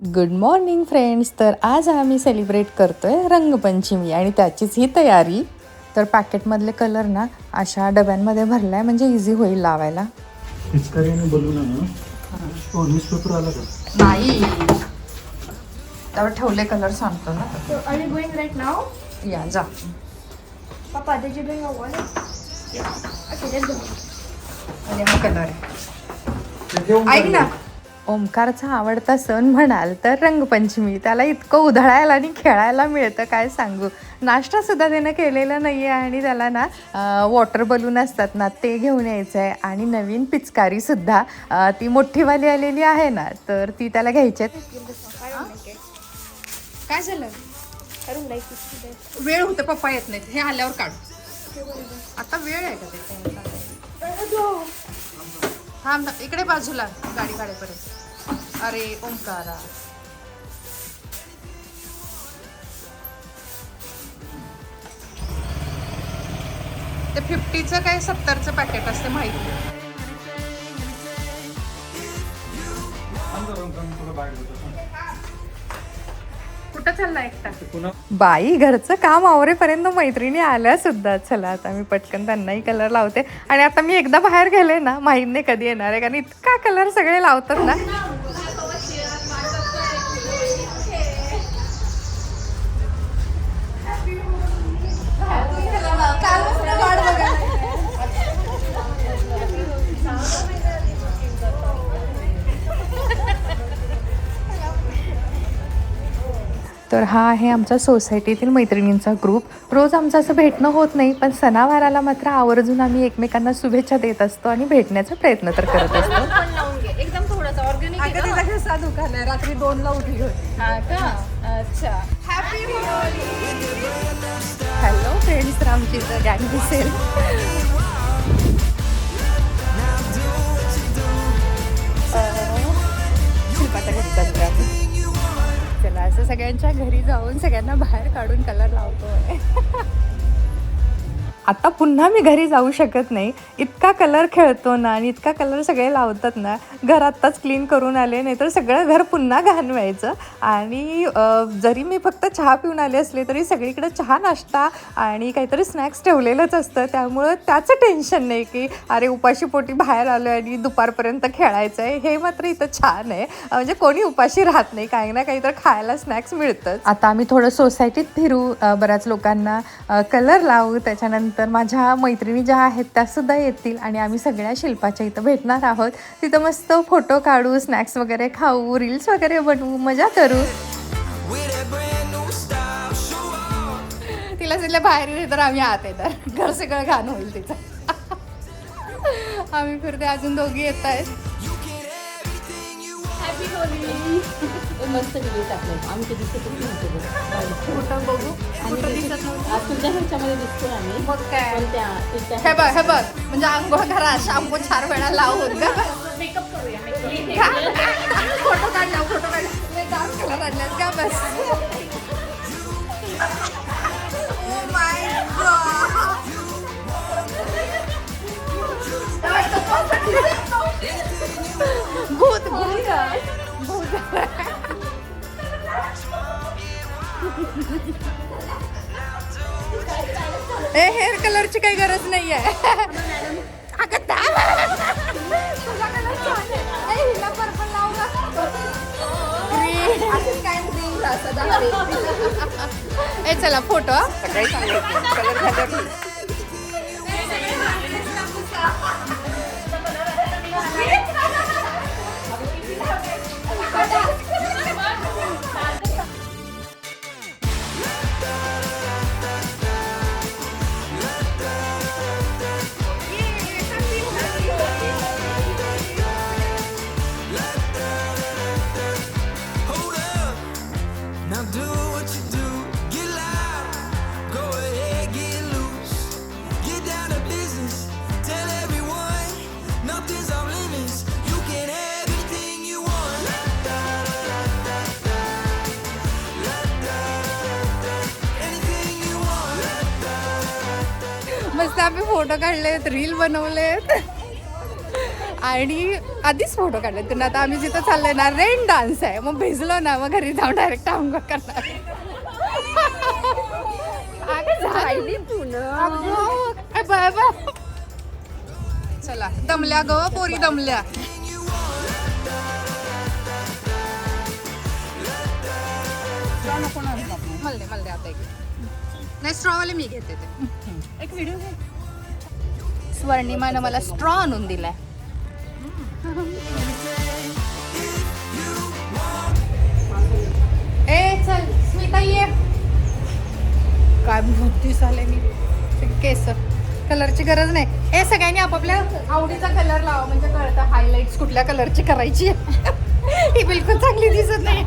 Good morning friends. तर आज आम्ही सेलिब्रेट करतोय रंगपंचमी आणि त्याचीच ही तयारी. तर पॅकेटमधले कलर ना अशा डब्यांमध्ये भरलाय म्हणजे इझी होईल लावायला. पिचकारी आणि बलून आहे ना. न्यूजपेपर आला का? नाही, त्यावर ठेवले कलर सांगतो ना. So are you going right now? या जा. Papa, did you bring a wallet? Yeah. Okay, let's go. आणि हा कलर आहे. ते ठेवून ऐक ना, टाकलं. ओमकारचा आवडता सण म्हणाल तर रंगपंचमी. त्याला इतकं उधळायला आणि खेळायला मिळतं काय सांगू. नाश्ता सुद्धा त्यानं केलेला नाही आहे आणि त्याला ना वॉटर बलून असतात ना ते घेऊन यायचं आहे आणि नवीन पिचकारी सुद्धा ती मोठीवाली आलेली आहे ना तर ती त्याला घ्यायची आहे. I don't like it. काय झालं? I don't like this today. वेळ होते, पप्पा येत नाहीत. हे आल्यावर काढ. आता वेळ आहे का ते? थांब ना, इकडे बाजूला गाडी काढेपर्यंत. अरे ओंकारा, ते 50चं काय 70चं पॅकेट असते माहिती. अंदर रंग तुला बाहेर देतो. कुठं चालला एकटा? पुन्हा बाई, घरचं काम आवरेपर्यंत मैत्रिणी आल्या सुद्धा. चला आता मी पटकन त्यांनाही कलर लावते. आणि आता मी एकदा बाहेर गेले ना, माहीत नाही कधी येणार आहे, कारण इतका कलर सगळे लावतात ना. तर हा आहे आमच्या सोसायटीतील मैत्रिणींचा ग्रुप. रोज आमचं असं भेटणं होत नाही, पण सणावाराला मात्र आवर्जून आम्ही एकमेकांना शुभेच्छा देत असतो आणि भेटण्याचा प्रयत्न तर करत असतो. पण लावून घे एकदम थोडासा ऑर्गॅनिक आहे ना? घसा दुखायला, रात्री 2ला उठली होती. हा का? अच्छा. हॅपी हॅलो फ्रेंड्स, तर आमची इथं गँग दिसेल. शिल्पाच्या घरी चाललोय आम्ही. चला असं सगळ्यांच्या घरी जाऊन सगळ्यांना बाहेर काढून कलर लावतोय. आता पुन्हा मी घरी जाऊ शकत नाही. इतका कलर खेळतो ना आणि इतका कलर सगळे लावतात ना. घर आत्ताच क्लीन करून आले, नाही तर सगळं घर पुन्हा घाण व्हायचं. आणि जरी मी फक्त चहा पिऊन आले असले तरी सगळीकडे चहा, नाश्ता आणि काहीतरी स्नॅक्स ठेवलेलंच असतं. त्यामुळं त्याचं टेन्शन नाही की अरे उपाशी पोटी बाहेर आलो आणि दुपारपर्यंत खेळायचं आहे. हे मात्र इथं छान आहे, म्हणजे कोणी उपाशी राहत नाही, काही ना काही तर खायला स्नॅक्स मिळतं. आता आम्ही थोडं सोसायटीत फिरू, बऱ्याच लोकांना कलर लावू. त्याच्यानंतर माझ्या मैत्रिणी ज्या आहेत त्यासुद्धा येतील आणि आम्ही सगळ्या शिल्पाच्या इथं भेटणार आहोत. तिथं मस्त फोटो काढू, स्नॅक्स वगैरे खाऊ, रील्स वगैरे बनवू, मजा करू. तिला तिथल्या बाहेर येते तर आम्ही आत येतात. घर सगळं घाण होईल तिचं. आम्ही फिरते, अजून दोघी येत आहेत. मस्त व्हिडिओ टाकले. आम्ही ते दिसतच नव्हते. कुठं बघू? कुठं दिसत नव्हतं? आज तुमच्या ह्याच्यामध्ये दिसतोय आम्ही. मग काय? पण त्या हे बघ, हे बघ, म्हणजे आंघोळ करा, शॅम्पू 4 वेळा लावून ग. मेकअप करूया मेकअप. फोटो काढला, फोटो काढला. लय डार्क कलर आणल्यात का बस. Oh my God. भूत भूत हेअर कलरची काही गरज नाही आहे. अगं तुझा कलर छान आहे. हिला पर्पल लावू का? ग्रीन असं काय ग्रीन असं दाखव. ए चला फोटो सकाळी सांगायचं कलर झालं. Now do what you do, get loud, go ahead, get loose, get down to business, tell everyone, nothing's off limits, you can have anything you want. Anything you want. मस्त आम्ही photo काढलेत, reel बनवलेत. आणि आधीच photo काढले त्यांना. आता आम्ही जिथं चाललोय ना रेन डान्स आहे, मग भिजलो ना मग घरी जाऊन डायरेक्ट आंघोळ करणार. चला दमल्या ग पोरी दमल्या. मल्ले आता एक नाही स्ट्रॉवाले मी घेते ते. एक व्हिडिओ घे. स्वर्णिमानं मला स्ट्रॉ आणून दिलाय. ए चल स्मिता ये. काय भूतीस आले मी केस. कलरची गरज नाही. ए सगळ्यांनी आपापल्या आवडीचा कलर लावा म्हणजे कळतं हायलाइट्स कुठल्या कलरची करायची. ही बिलकुल चांगली दिसत नाही.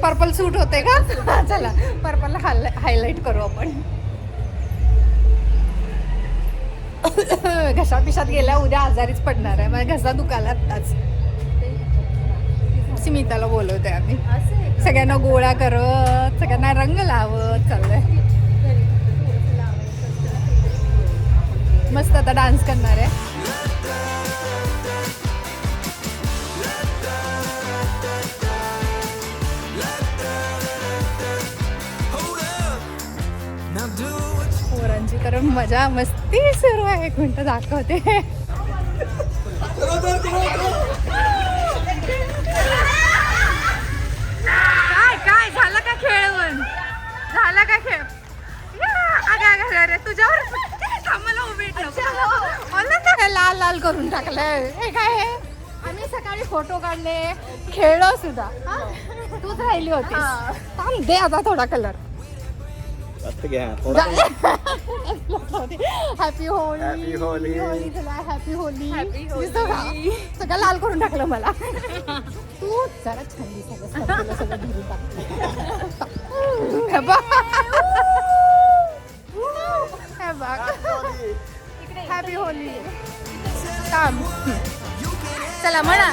पर्पल सूट होते का? चला पर्पल हायलाइट करू आपण. घसा पिशात गेल्या उद्या आजारीच पडणार आहे. माझ्या घसा दुखायला आत्ताच. स्मिताला बोलवते आम्ही. सगळ्यांना गोळा करत सगळ्यांना रंग लावत चाललंय. मस्त आता डान्स करणार आहे. पोरांची तर मजा मस्ती सुरू आहे. एक मिनिट दाखवते. काय झालं का खेळवून? झालं का खेळ? अरे तुझ्यावर मला उभे लाल लाल करून टाकलंय. हे काय आहे? आम्ही सकाळी फोटो काढले खेळलो सुद्धा. तूच राहिली होती. थांब दे आता थोडा कलर. हॅपी होली होली तुला. Happy Holy. सगळं लाल करून टाकलं मला. तू जरा छान दिसत सगळं धरून टाकलं. Happy Holy. काम चला म्हणा.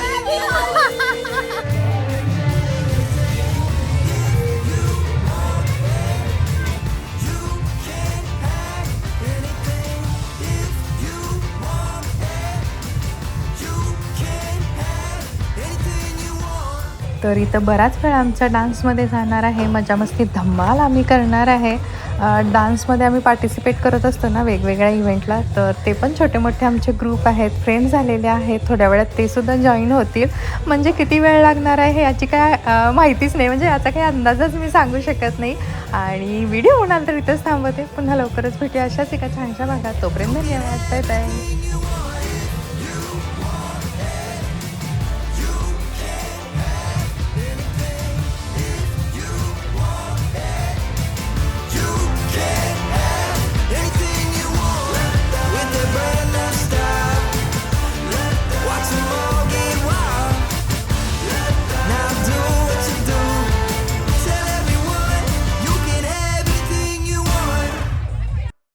तर इथं बराच वेळ आमच्या डान्समध्ये जाणार आहे. मजा मस्ती धमाल आम्ही करणार आहे. डान्समध्ये आम्ही पार्टिसिपेट करत असतो ना वेगवेगळ्या इव्हेंटला, तर ते पण छोटे मोठे आमचे ग्रुप आहेत, फ्रेंड झालेले आहेत. थोड्या वेळात ते सुद्धा जॉईन होतील. म्हणजे किती वेळ लागणार आहे याची काय माहितीच नाही, म्हणजे याचा काही अंदाजच मी सांगू शकत नाही. आणि व्हिडिओ म्हणाल तर इथंच थांबवते. पुन्हा लवकरच भेटूया अशाच एका छानशा भागात. तोपर्यंत धन्यवाद. Bye bye.